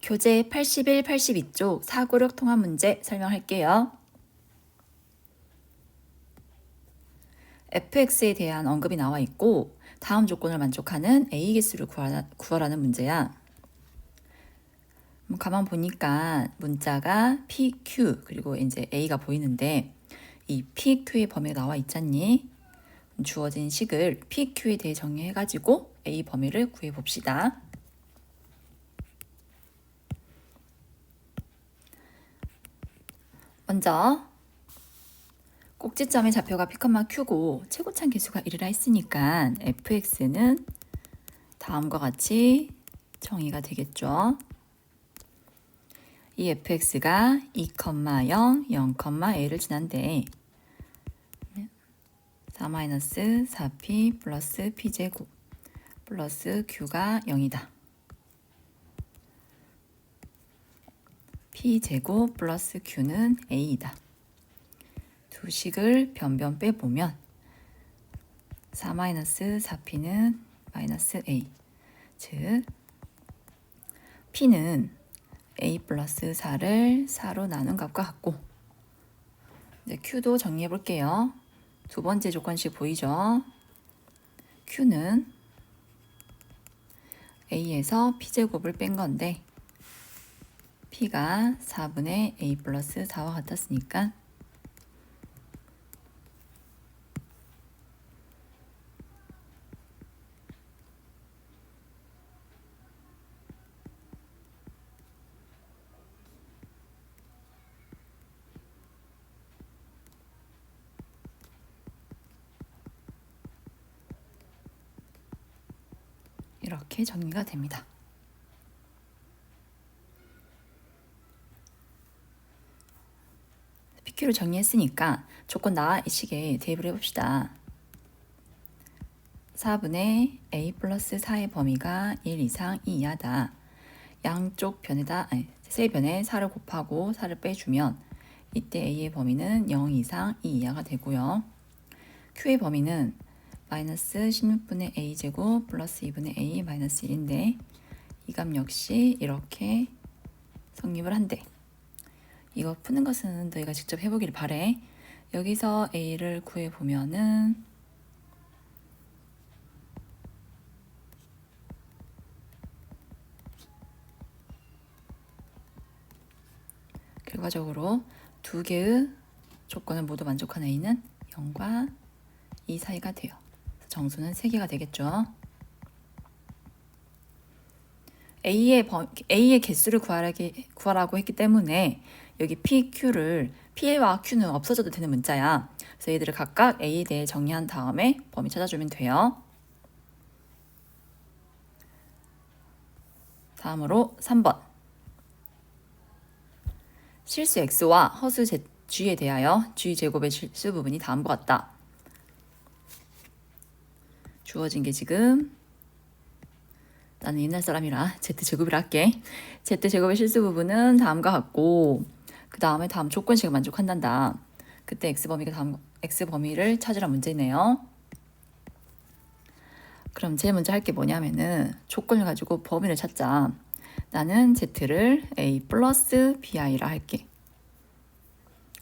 교재 81, 82쪽 사고력 통합 문제 설명할게요. fx에 대한 언급이 나와 있고 다음 조건을 만족하는 a 개수를 구하라는 문제야. 가만 보니까 문자가 pq 그리고 이제 a가 보이는데 이 pq의 범위가 나와 있잖니? 주어진 식을 pq에 대해 정의해가지고 a 범위를 구해봅시다. 먼저 꼭지점의 좌표가 p, q고 최고참 개수가 1이라 했으니까 fx는 다음과 같이 정의가 되겠죠. 이 fx가 2, 0, 0,a를 지난데 4-4p 플러스 p제곱 플러스 q가 0이다. p제곱 플러스 q는 a이다. 두 식을 변변 빼보면 4-4p는 마이너스 a, 즉 p는 a 플러스 4를 4로 나눈 값과 같고, 이제 q도 정리해 볼게요. 두 번째 조건식 보이죠? q는 a에서 p제곱을 뺀 건데 p가 4분의 a 플러스 4와 같았으니까 이렇게 정리가 됩니다. PQ를 정리했으니까 조건 나와 이 식에 대입을 해봅시다. 4분의 a 플러스 4의 범위가 1 이상 2 이하다. 양쪽 변에다 세 변에 4를 곱하고 4를 빼주면 이때 a의 범위는 0 이상 2 이하가 되고요. q의 범위는 마이너스 16분의 a제곱 플러스 2분의 a 마이너스 1인데 이 값 역시 이렇게 성립을 한대. 이거 푸는 것은 너희가 직접 해보길 바래. 여기서 a를 구해보면은 결과적으로 두 개의 조건을 모두 만족한 a는 0과 2 사이가 돼요. 정수는 3개가 되겠죠. A의 개수를 구하라고 했기 때문에 여기 P, Q를 P와 Q는 없어져도 되는 문자야. 그래서 얘들을 각각 A에 대해 정리한 다음에 범위 찾아주면 돼요. 다음으로 3번. 실수 X와 허수 G에 대하여 G 제곱의 실수 부분이 다음과 같다. 주어진 게 지금 나는 옛날 사람이라 Z제곱이라 할게. Z제곱의 실수 부분은 다음과 같고 그 다음에 다음 조건식을 만족한단다. 그때 X범위를 찾으라 문제네요. 그럼 제일 먼저 할 게 뭐냐면은 조건을 가지고 범위를 찾자. 나는 Z를 A 플러스 BI라 할게.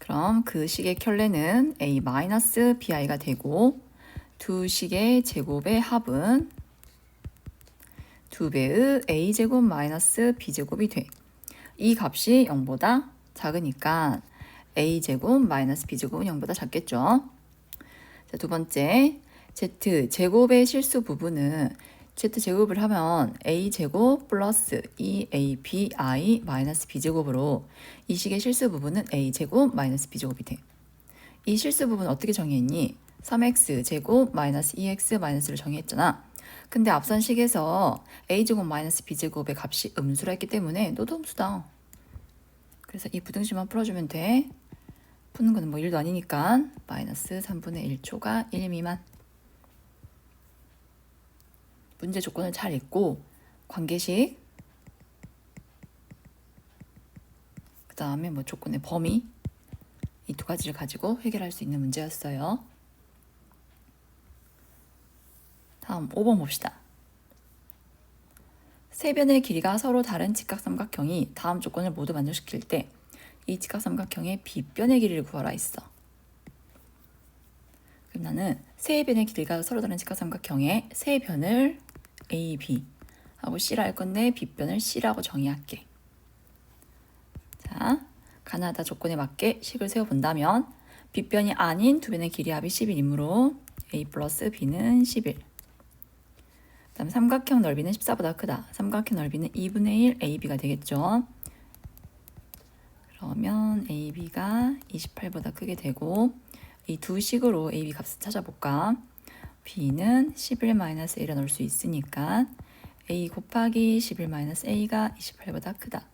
그럼 그 식의 켤레는 A 마이너스 BI가 되고 두 식의 제곱의 합은 2배의 a제곱 마이너스 b제곱이 돼. 이 값이 0보다 작으니까 a제곱 마이너스 b제곱은 0보다 작겠죠. 자, 두 번째, z제곱의 실수 부분은 z제곱을 하면 a제곱 플러스 2abi 마이너스 b제곱으로 이 식의 실수 부분은 a제곱 마이너스 b제곱이 돼. 이 실수 부분 어떻게 정의했니? 3x제곱 마이너스 2x 마이너스를 정의했잖아. 근데 앞선 식에서 a제곱 마이너스 b제곱의 값이 음수라 했기 때문에 너도 음수다. 그래서 이 부등식만 풀어주면 돼. 푸는 거는 뭐 1도 아니니까 마이너스 3분의 1초가 1 미만. 문제 조건을 잘 읽고 관계식 그 다음에 뭐 조건의 범위 이 두 가지를 가지고 해결할 수 있는 문제였어요. 다음 5번 봅시다. 세 변의 길이가 서로 다른 직각삼각형이 다음 조건을 모두 만족시킬 때 이 직각삼각형의 빗변의 길이를 구하라 했어. 그럼 나는 세 변의 길이가 서로 다른 직각삼각형의 세 변을 A, B 하고 C라 할 건데 빗변을 C라고 정의할게. 자, 가나다 조건에 맞게 식을 세워본다면 빗변이 아닌 두 변의 길이 합이 11이므로 A 플러스 B는 11. 그 다음 삼각형 넓이는 14보다 크다. 삼각형 넓이는 2분의 1 AB가 되겠죠. 그러면 AB가 28보다 크게 되고 이 두 식으로 AB 값을 찾아볼까? B는 11-A라 넣을 수 있으니까 A 곱하기 11-A가 28보다 크다.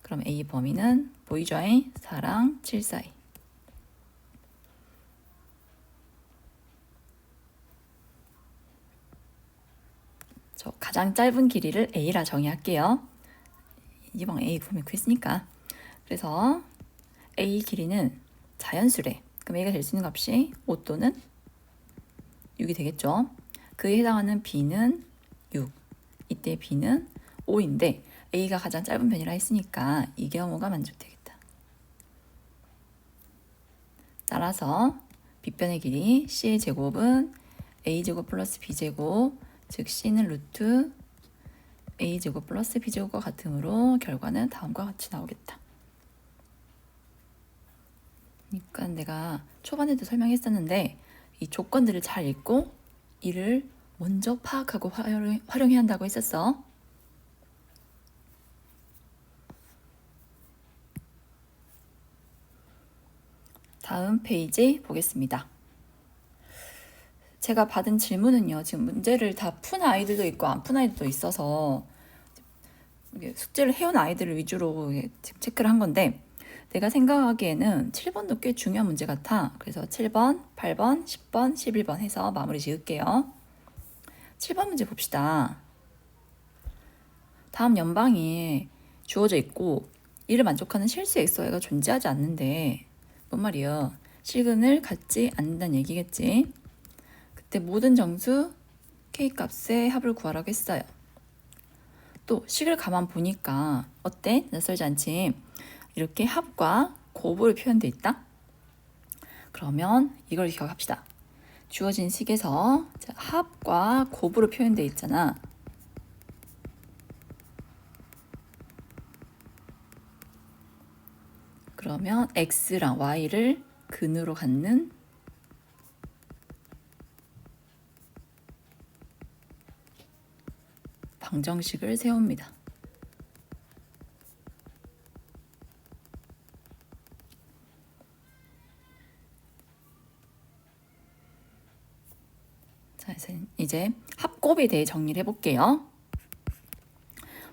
그럼 A 범위는 보이죠? 4랑 7 사이. 저 가장 짧은 길이를 A라 정의할게요. 이번 A 구하면 구했으니까. 그래서 A 길이는 자연수래. 그럼 A가 될 수 있는 값이 5 또는 6이 되겠죠. 그에 해당하는 B는 6. 이때 B는 5인데 A가 가장 짧은 변이라 했으니까 이 경우가 만족되겠다. 따라서 B변의 길이 C의 제곱은 A제곱 플러스 B제곱, 즉 C는 루트 A제곱 플러스 B제곱과 같으므로 결과는 다음과 같이 나오겠다. 그러니까 내가 초반에도 설명했었는데 이 조건들을 잘 읽고 이를 먼저 파악하고 활용해야 한다고 했었어. 다음 페이지 보겠습니다. 제가 받은 질문은요. 지금 문제를 다 푼 아이들도 있고 안 푼 아이들도 있어서 숙제를 해온 아이들을 위주로 체크를 한 건데 내가 생각하기에는 7번도 꽤 중요한 문제 같아. 그래서 7번, 8번, 10번, 11번 해서 마무리 지을게요. 7번 문제 봅시다. 다음 연방이 주어져 있고 이를 만족하는 실수 XY가 존재하지 않는데 뭔 말이야? 실근을 갖지 않는다는 얘기겠지. 그때 모든 정수 K값의 합을 구하라고 했어요. 또 식을 가만 보니까 어때? 낯설지 않지? 이렇게 합과 곱으로 표현되어 있다. 그러면 이걸 기억합시다. 주어진 식에서 합과 곱으로 표현되어 있잖아. 그러면 x랑 y를 근으로 갖는 방정식을 세웁니다. 자, 이제 합곱에 대해 정리를 해볼게요.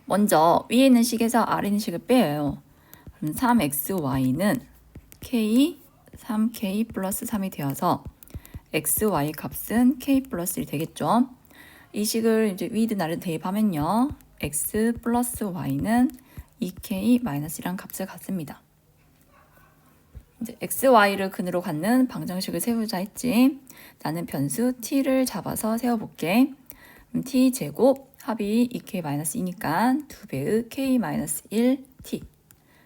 먼저 위에 있는 식에서 아래 있는 식을 빼요. 그럼 3xy는 k, 3k 플러스 3이 되어서 xy 값은 k 플러스 1 되겠죠. 이 식을 이제 위든 아래든 대입하면요. x 플러스 y는 2k 마이너스 1란 값을 갖습니다. 이제 xy를 근으로 갖는 방정식을 세우자 했지. 나는 변수 t를 잡아서 세워볼게. t 제곱 합이 2k-2니까 2배의 k-1t.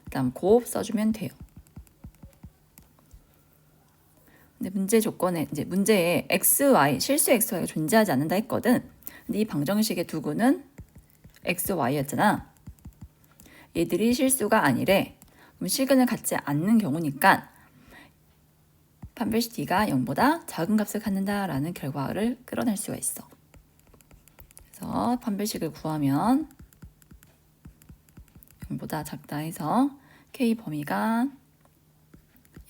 그다음 곱 써주면 돼요. 근데 문제 조건에 이제 문제에 xy 실수 xy가 존재하지 않는다 했거든. 근데 이 방정식의 두구는 xy였잖아. 얘들이 실수가 아니래. 그럼 실근을 갖지 않는 경우니까 판별식 d가 0보다 작은 값을 갖는다라는 결과를 끌어낼 수가 있어. 그래서 판별식을 구하면 0보다 작다 해서 k 범위가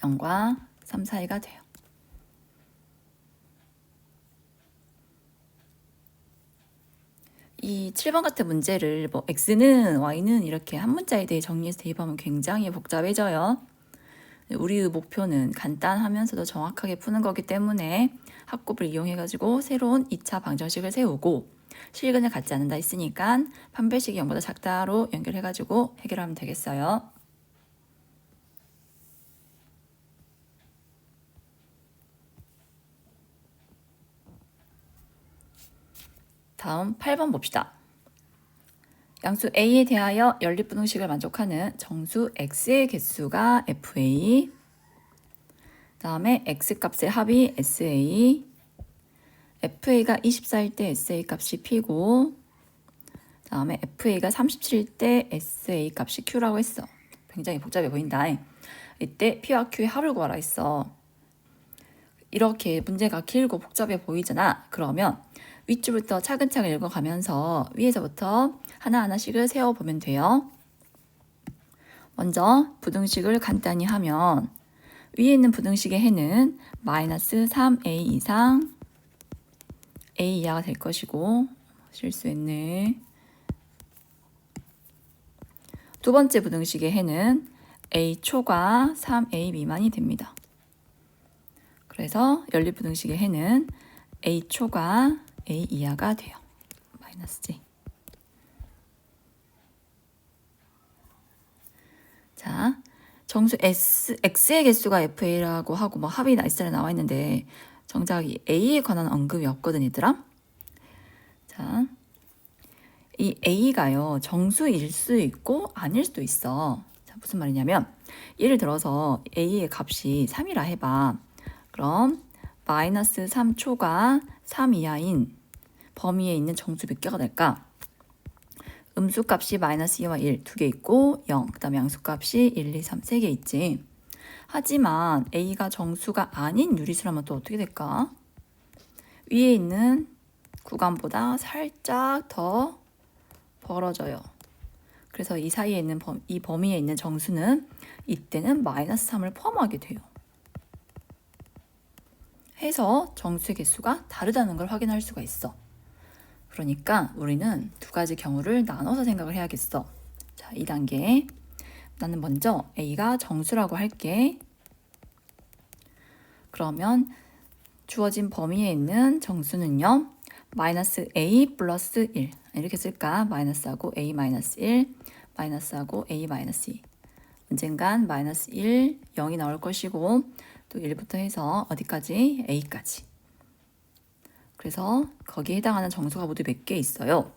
0과 3 사이가 돼요. 이 7번 같은 문제를 뭐 x는 y는 이렇게 한 문자에 대해 정리해서 대입하면 굉장히 복잡해져요. 우리의 목표는 간단하면서도 정확하게 푸는 거기 때문에 합곱을 이용해가지고 새로운 2차 방정식을 세우고 실근을 갖지 않는다 했으니까 판별식이 0보다 작다로 연결해가지고 해결하면 되겠어요. 다음 8번 봅시다. 양수 A에 대하여 연립분홍식을 만족하는 정수 X의 개수가 FA, 다음에 X값의 합이 SA, FA가 24일 때 SA 값이 P고, 다음에 FA가 37일 때 SA 값이 Q라고 했어. 굉장히 복잡해 보인다. 이때 P와 Q의 합을 구하라 했어. 이렇게 문제가 길고 복잡해 보이잖아. 그러면 윗줄부터 차근차근 읽어가면서 위에서부터 하나하나씩을 세워보면 돼요. 먼저 부등식을 간단히 하면 위에 있는 부등식의 해는 마이너스 3a 이상 a 이하가 될 것이고, 실수했네. 두 번째 부등식의 해는 a 초과 3a 미만이 됩니다. 그래서 연립부등식의 해는 a 초과 a 이하가 돼요. 마이너스 j. 자, 정수 x의 개수가 fa라고 하고 뭐 합이 S에 나와 있는데 정작 이 a에 관한 언급이 없거든, 얘들아. 자, 이 a가요 정수일 수 있고 아닐 수도 있어. 자, 무슨 말이냐면 예를 들어서 a의 값이 3이라 해봐. 그럼 마이너스 3초가 3 이하인 범위에 있는 정수 몇 개가 될까? 음수값이 마이너스 2와 1 두 개 있고 0, 그 다음에 양수값이 1, 2, 3 세 개 있지. 하지만 A가 정수가 아닌 유리수라면 또 어떻게 될까? 위에 있는 구간보다 살짝 더 벌어져요. 그래서 이 사이에 있는 이 범위에 있는 정수는 이때는 마이너스 3을 포함하게 돼요. 해서 정수의 개수가 다르다는 걸 확인할 수가 있어. 그러니까 우리는 두 가지 경우를 나눠서 생각을 해야겠어. 자, 2단계. 나는 먼저 A가 정수라고 할게. 그러면 주어진 범위에 있는 정수는요. 마이너스 A 플러스 1. 이렇게 쓸까? 마이너스하고 A 마이너스 1, 마이너스하고 A 마이너스 2. 언젠간 마이너스 1, 0이 나올 것이고 또 1부터 해서 어디까지? A까지. 그래서 거기에 해당하는 정수가 모두 몇 개 있어요.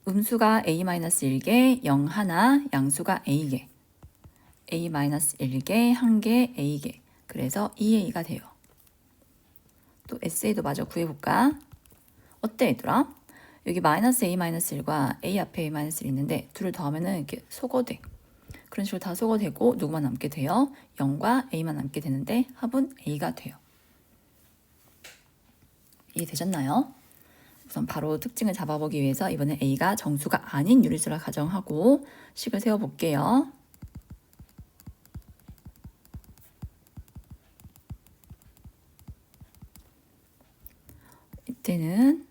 음수가 A-1개, 0 하나, 양수가 A개. A-1개, 1개, A개. 그래서 2A가 돼요. 또 SA도 마저 구해볼까? 어때, 얘들아? 여기 마이너스 A-1과 A 앞에 A-1이 있는데 둘을 더하면은 이렇게 소거돼. 그런 식으로 다 소거되고 누구만 남게 돼요? 0과 A만 남게 되는데 합은 A가 돼요. 이해되셨나요? 우선 바로 특징을 잡아보기 위해서 이번엔 A가 정수가 아닌 유리수라 가정하고 식을 세워볼게요. 이때는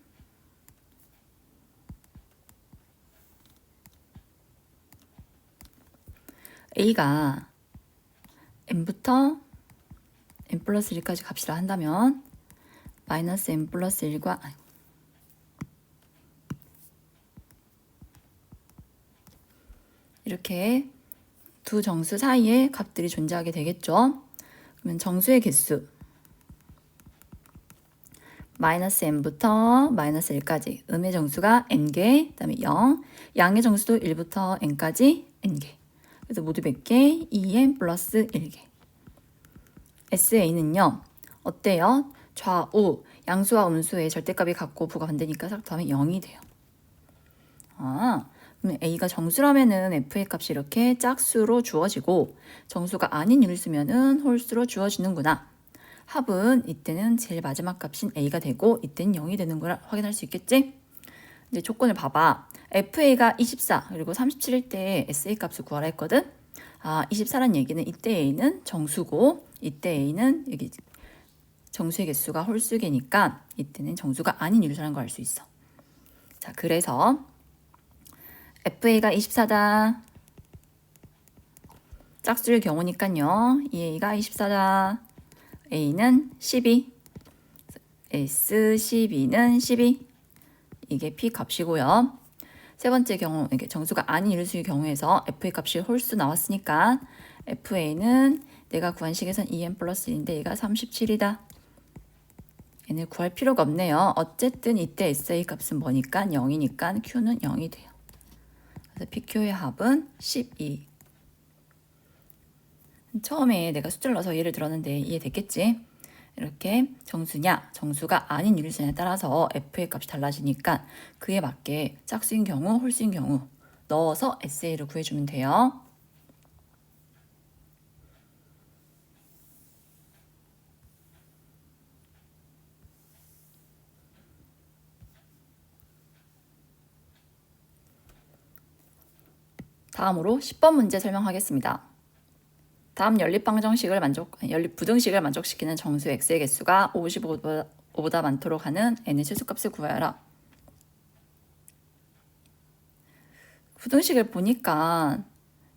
A가 n부터 n 플러스 1까지 값이라 한다면 마이너스 n 플러스 1과 이렇게 두 정수 사이에 값들이 존재하게 되겠죠. 그러면 정수의 개수 마이너스 n부터 마이너스 1까지 음의 정수가 n개, 그 다음에 0, 양의 정수도 1부터 n까지 n개. 그래서 모두 몇 개? 2n 플러스 1개. SA는요. 어때요? 좌우 양수와 음수의 절대값이 같고 부가 반대니까 싹 더하면 0이 돼요. 그럼 A가 정수라면은 F의 값이 이렇게 짝수로 주어지고 정수가 아닌 유리수면은 홀수로 주어지는구나. 합은 이때는 제일 마지막 값인 A가 되고 이때는 0이 되는 걸 확인할 수 있겠지? 이제 조건을 봐봐. FA가 24 그리고 37일 때 SA 값을 구하라 했거든. 24란 얘기는 이때 A는 정수고 이때 A는 여기 정수의 개수가 홀수개니까 이때는 정수가 아닌 유리수라는 걸 알 수 있어. 자, 그래서 FA가 24다. 짝수일 경우니까요. EA가 24다. A는 12. S12는 12. 이게 P 값이고요. 세 번째 경우, 이게 정수가 아닌 유리수의 경우에서 FA 값이 홀수 나왔으니까 FA는 내가 구한 식에선 2n 플러스 1인데 얘가 37이다. 얘는 구할 필요가 없네요. 어쨌든 이때 SA 값은 뭐니까 0이니까 Q는 0이 돼요. 그래서 PQ의 합은 12. 처음에 내가 숫자를 넣어서 예를 들었는데 이해됐겠지? 이렇게 정수냐 정수가 아닌 유리수냐에 따라서 F의 값이 달라지니까 그에 맞게 짝수인 경우 홀수인 경우 넣어서 SA를 구해주면 돼요. 다음으로 10번 문제 설명하겠습니다. 다음 연립부등식을 만족시키는 정수 x의 개수가 55보다 많도록 하는 n의 최소값을 구하여라. 부등식을 보니까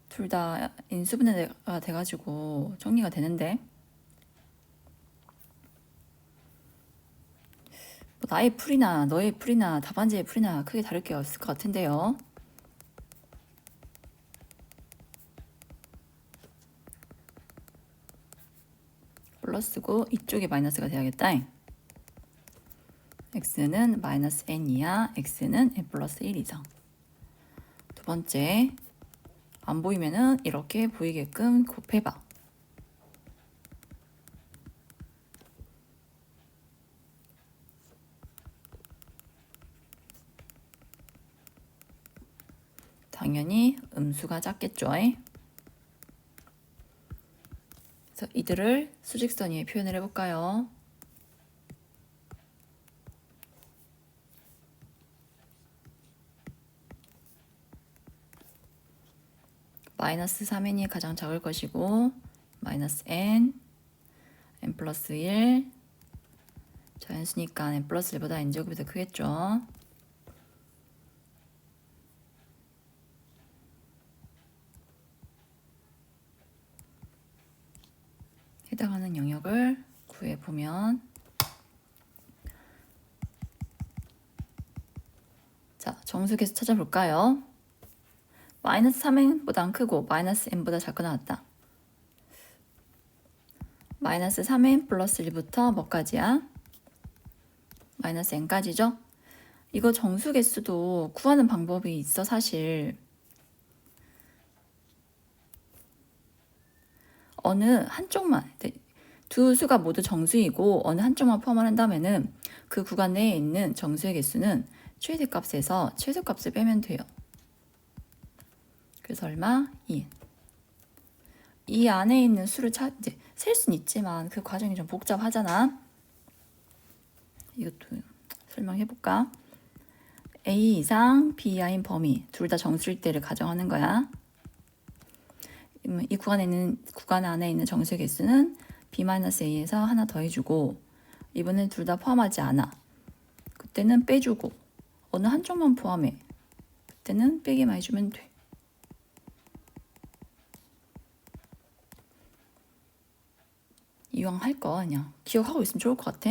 둘 다 인수분해가 돼가지고 정리가 되는데 뭐 나의 풀이나 너의 풀이나 답안지의 풀이나 크게 다를 게 없을 것 같은데요. 플러스고 이쪽이 마이너스가 돼야겠다. x는 마이너스 n이야. x는 n 플러스 1 이상. 두 번째, 안 보이면은 이렇게 보이게끔 곱해봐. 당연히 음수가 작겠죠. 그래서 이들을 수직선 위에 표현을 해볼까요? 마이너스 3n이 가장 작을 것이고 마이너스 n 플러스 1 자연수니까 n 플러스 1보다 n제곱이 더 크겠죠. 해당하는 영역을 구해보면 자, 정수계수 찾아볼까요? 마이너스 3n보다 크고 마이너스 n보다 작거나 같다. 마이너스 3n 플러스 1부터 뭐까지야? 마이너스 n까지죠? 이거 정수계수도 구하는 방법이 있어 사실. 어느 한쪽만, 두 수가 모두 정수이고 어느 한쪽만 포함을 한다면은 그 구간 내에 있는 정수의 개수는 최대값에서 최소값을 빼면 돼요. 그래서 얼마? 2. 이 안에 있는 수를 이제 셀 수는 있지만 그 과정이 좀 복잡하잖아. 이것도 설명해볼까? A 이상 B 이하인 범위 둘 다 정수일 때를 가정하는 거야. 이 구간 안에 있는 정수의 개수는 B-A에서 하나 더해주고 이번엔 둘 다 포함하지 않아. 그때는 빼주고 어느 한쪽만 포함해. 그때는 빼기만 해주면 돼. 이왕 할 거 그냥 기억하고 있으면 좋을 것 같아.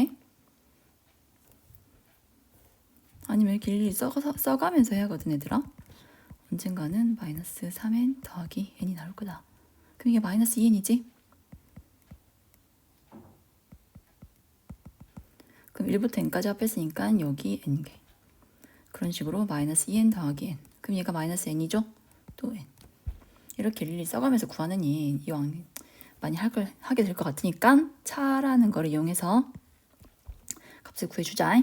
아니면 이렇게 일일이 써가면서 해야거든 얘들아. 언젠가는 마이너스 3n 더하기 n이 나올 거다. 그럼 이게 마이너스 2n이지? 그럼 1부터 n까지 합했으니까 여기 n개. 그런 식으로 마이너스 2n 더하기 n. 그럼 얘가 마이너스 n이죠? 또 n. 이렇게 일일이 써가면서 구하느니 이왕 많이 하게 될 것 같으니까 차라는 걸 이용해서 값을 구해주자.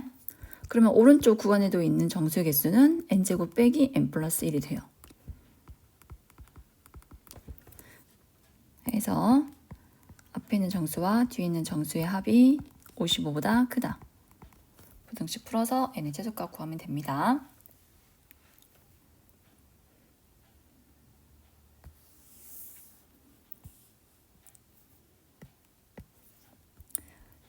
그러면 오른쪽 구간에도 있는 정수의 개수는 n제곱 빼기 n 플러스 1이 돼요. 그래서 앞에 있는 정수와 뒤에 있는 정수의 합이 55보다 크다. 부등식 풀어서 n의 최소값 구하면 됩니다.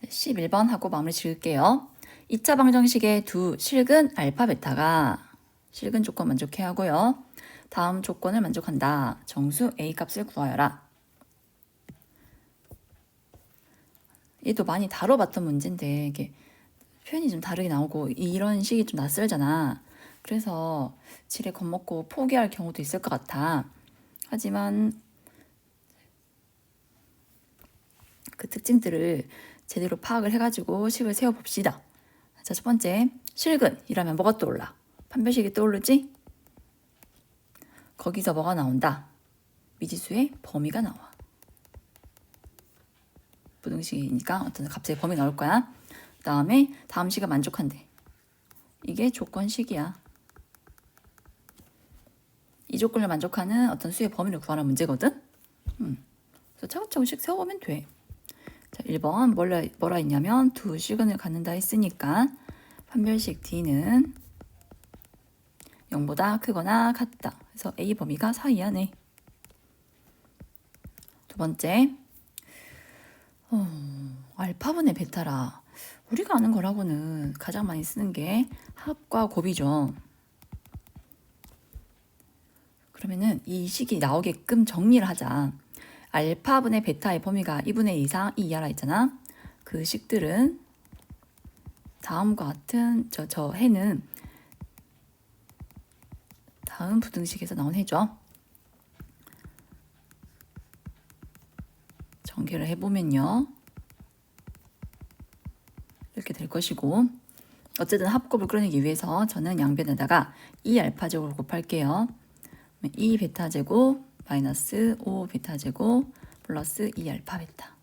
네, 11번 하고 마무리 지을게요. 2차 방정식의 두 실근 알파 베타가 실근 조건 만족해야 하고요. 다음 조건을 만족한다. 정수 A 값을 구하여라. 얘도 많이 다뤄봤던 문제인데 이게 표현이 좀 다르게 나오고 이런 식이 좀 낯설잖아. 그래서 지레 겁먹고 포기할 경우도 있을 것 같아. 하지만 그 특징들을 제대로 파악을 해가지고 식을 세워봅시다. 자, 첫 번째 실근이라면 뭐가 떠올라? 판별식이 떠오르지? 거기서 뭐가 나온다? 미지수의 범위가 나와. 부등식이니까 어떤 값의 범위 나올 거야. 그 다음에 다음 식이 만족한대. 이게 조건식이야. 이 조건을 만족하는 어떤 수의 범위를 구하는 문제거든. 그래서 차근차근씩 세워보면 돼. 자, 1번 뭐라 했냐면 두 시근을 갖는다 했으니까 판별식 D는 0보다 크거나 같다. 그래서 A 범위가 4 이하네. 두 번째, 알파분의 베타라. 우리가 아는 거라고는 가장 많이 쓰는 게 합과 곱이죠. 그러면은 이 식이 나오게끔 정리를 하자. 알파분의 베타의 범위가 2분의 2 이상 2 이하라 했잖아. 그 식들은 다음과 같은 저 해는 다음 부등식에서 나온 해죠. 전개를 해보면요. 이렇게 될 것이고, 어쨌든 합곱을 끌어내기 위해서 저는 양변에다가 2알파제곱을 곱할게요. 2베타제곱 마이너스 5베타제곱 플러스 2알파 베타.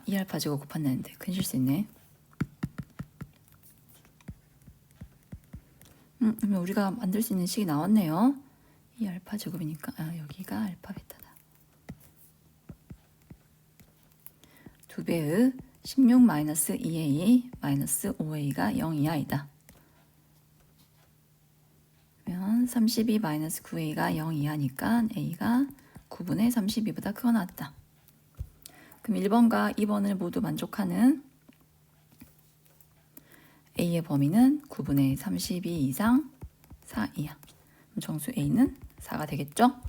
2알파제곱 곱한다는데 큰 실수했네. 그러면 우리가 만들 수 있는 식이 나왔네요. 2알파제곱이니까 여기가 알파 베타다. 2배의 16 마이너스 2a 마이너스 5a가 0 이하이다. 그러면 32 마이너스 9a가 0 이하니까 a가 9분의 32보다 크거나 같다. 그럼 1번과 2번을 모두 만족하는 a의 범위는 9분의 32 이상 4 이하. 그럼 정수 a는 4가 되겠죠?